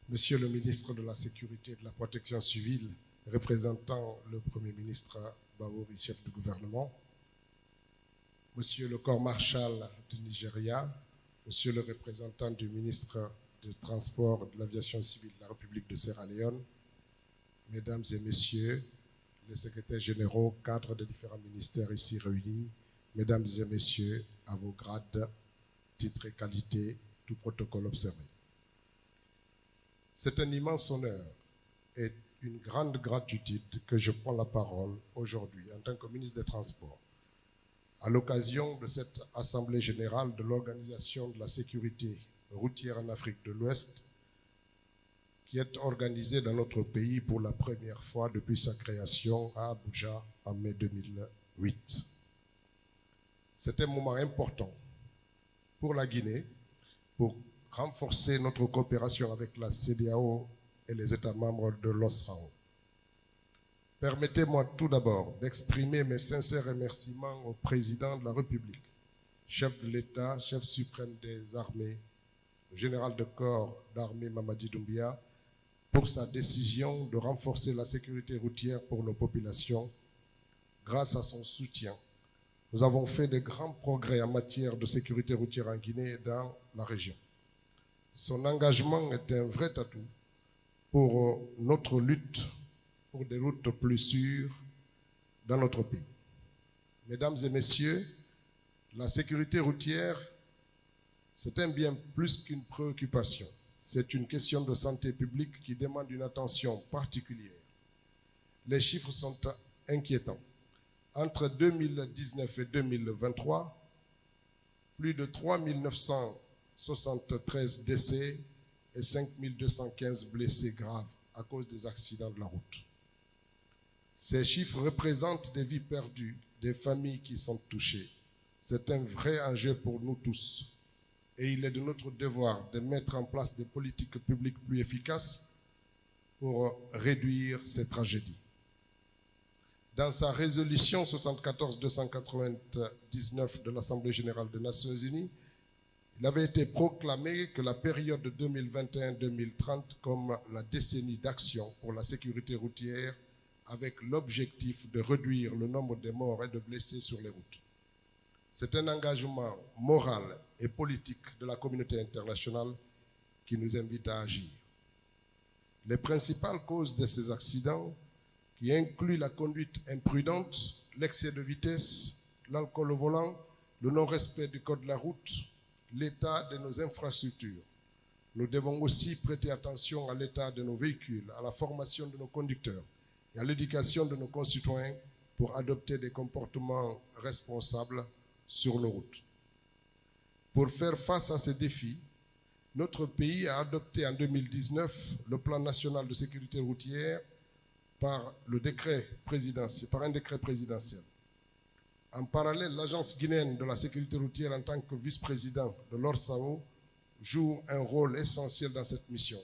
Monsieur le ministre de la Sécurité et de la Protection civile, représentant le Premier ministre Bahouri, chef du gouvernement, Monsieur le corps marshal du Nigeria, Monsieur le représentant du ministre du Transport et de l'Aviation civile de la République de Sierra Leone, Mesdames et Messieurs les secrétaires généraux, cadres de différents ministères ici réunis, Mesdames et Messieurs, à vos grades, titres et qualités, tout protocole observé. C'est un immense honneur et une grande gratitude que je prends la parole aujourd'hui en tant que ministre des Transports à l'occasion de cette Assemblée générale de l'Organisation de la sécurité routière en Afrique de l'Ouest qui est organisée dans notre pays pour la première fois depuis sa création à Abuja en mai 2008. C'est un moment important pour la Guinée, pour renforcer notre coopération avec la CEDEAO et les États membres de l'OSRAO. Permettez-moi tout d'abord d'exprimer mes sincères remerciements au président de la République, chef de l'État, chef suprême des armées, le général de corps d'armée Mamadi Doumbia, pour sa décision de renforcer la sécurité routière pour nos populations. Grâce à son soutien, nous avons fait de grands progrès en matière de sécurité routière en Guinée et dans la région. Son engagement est un vrai atout pour notre lutte pour des routes plus sûres dans notre pays. Mesdames et messieurs, la sécurité routière, c'est un bien plus qu'une préoccupation. C'est une question de santé publique qui demande une attention particulière. Les chiffres sont inquiétants. Entre 2019 et 2023, plus de 3 973 décès et 5 215 blessés graves à cause des accidents de la route. Ces chiffres représentent des vies perdues, des familles qui sont touchées. C'est un vrai enjeu pour nous tous. Et il est de notre devoir de mettre en place des politiques publiques plus efficaces pour réduire ces tragédies. Dans sa résolution 74-299 de l'Assemblée générale des Nations unies, il avait été proclamé que la période de 2021-2030 comme la décennie d'action pour la sécurité routière avec l'objectif de réduire le nombre de morts et de blessés sur les routes. C'est un engagement moral et politique de la communauté internationale qui nous invite à agir. Les principales causes de ces accidents, qui incluent la conduite imprudente, l'excès de vitesse, l'alcool au volant, le non-respect du code de la route, l'état de nos infrastructures. Nous devons aussi prêter attention à l'état de nos véhicules, à la formation de nos conducteurs et à l'éducation de nos concitoyens pour adopter des comportements responsables sur nos routes. Pour faire face à ces défis, notre pays a adopté en 2019 le plan national de sécurité routière par un décret présidentiel. En parallèle, l'Agence guinéenne de la sécurité routière en tant que vice-président de l'ORSAO joue un rôle essentiel dans cette mission.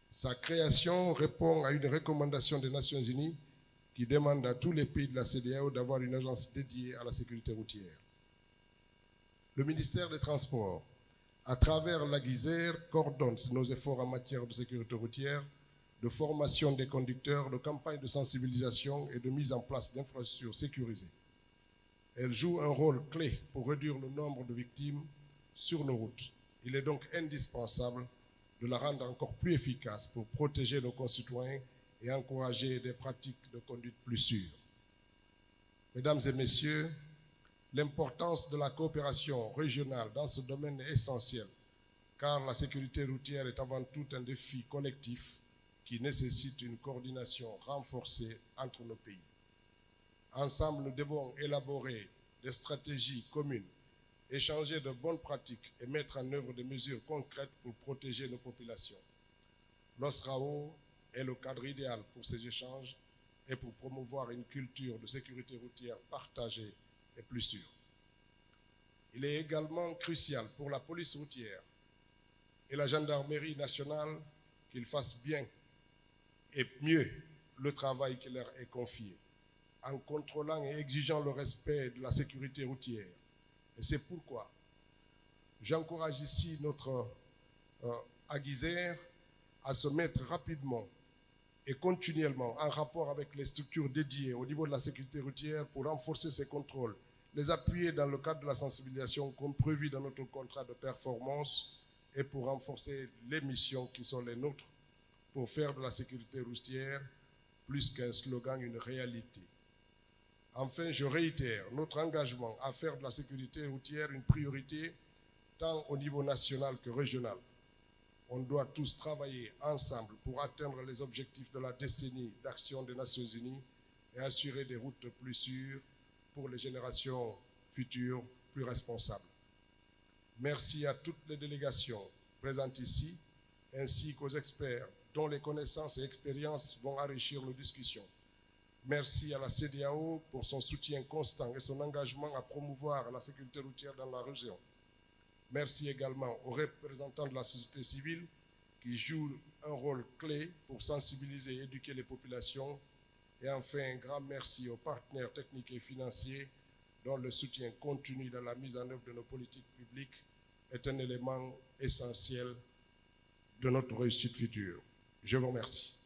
Sa création répond à une recommandation des Nations unies qui demande à tous les pays de la CEDEAO d'avoir une agence dédiée à la sécurité routière. Le ministère des Transports, à travers la GISER, coordonne nos efforts en matière de sécurité routière, de formation des conducteurs, de campagnes de sensibilisation et de mise en place d'infrastructures sécurisées. Elle joue un rôle clé pour réduire le nombre de victimes sur nos routes. Il est donc indispensable de la rendre encore plus efficace pour protéger nos concitoyens et encourager des pratiques de conduite plus sûres. Mesdames et messieurs, l'importance de la coopération régionale dans ce domaine est essentielle, car la sécurité routière est avant tout un défi collectif qui nécessite une coordination renforcée entre nos pays. Ensemble, nous devons élaborer des stratégies communes, échanger de bonnes pratiques et mettre en œuvre des mesures concrètes pour protéger nos populations. L'OSRAO est le cadre idéal pour ces échanges et pour promouvoir une culture de sécurité routière partagée et plus sûre. Il est également crucial pour la police routière et la gendarmerie nationale qu'ils fassent bien et mieux le travail qui leur est confié, en contrôlant et exigeant le respect de la sécurité routière. Et c'est pourquoi j'encourage ici notre Aguizer à se mettre rapidement et continuellement en rapport avec les structures dédiées au niveau de la sécurité routière pour renforcer ces contrôles, les appuyer dans le cadre de la sensibilisation comme prévu dans notre contrat de performance et pour renforcer les missions qui sont les nôtres pour faire de la sécurité routière plus qu'un slogan, une réalité. Enfin, je réitère notre engagement à faire de la sécurité routière une priorité tant au niveau national que régional. On doit tous travailler ensemble pour atteindre les objectifs de la décennie d'action des Nations Unies et assurer des routes plus sûres pour les générations futures plus responsables. Merci à toutes les délégations présentes ici, ainsi qu'aux experts dont les connaissances et expériences vont enrichir nos discussions. Merci à la CEDEAO pour son soutien constant et son engagement à promouvoir la sécurité routière dans la région. Merci également aux représentants de la société civile qui jouent un rôle clé pour sensibiliser et éduquer les populations. Et enfin, un grand merci aux partenaires techniques et financiers dont le soutien continu dans la mise en œuvre de nos politiques publiques est un élément essentiel de notre réussite future. Je vous remercie.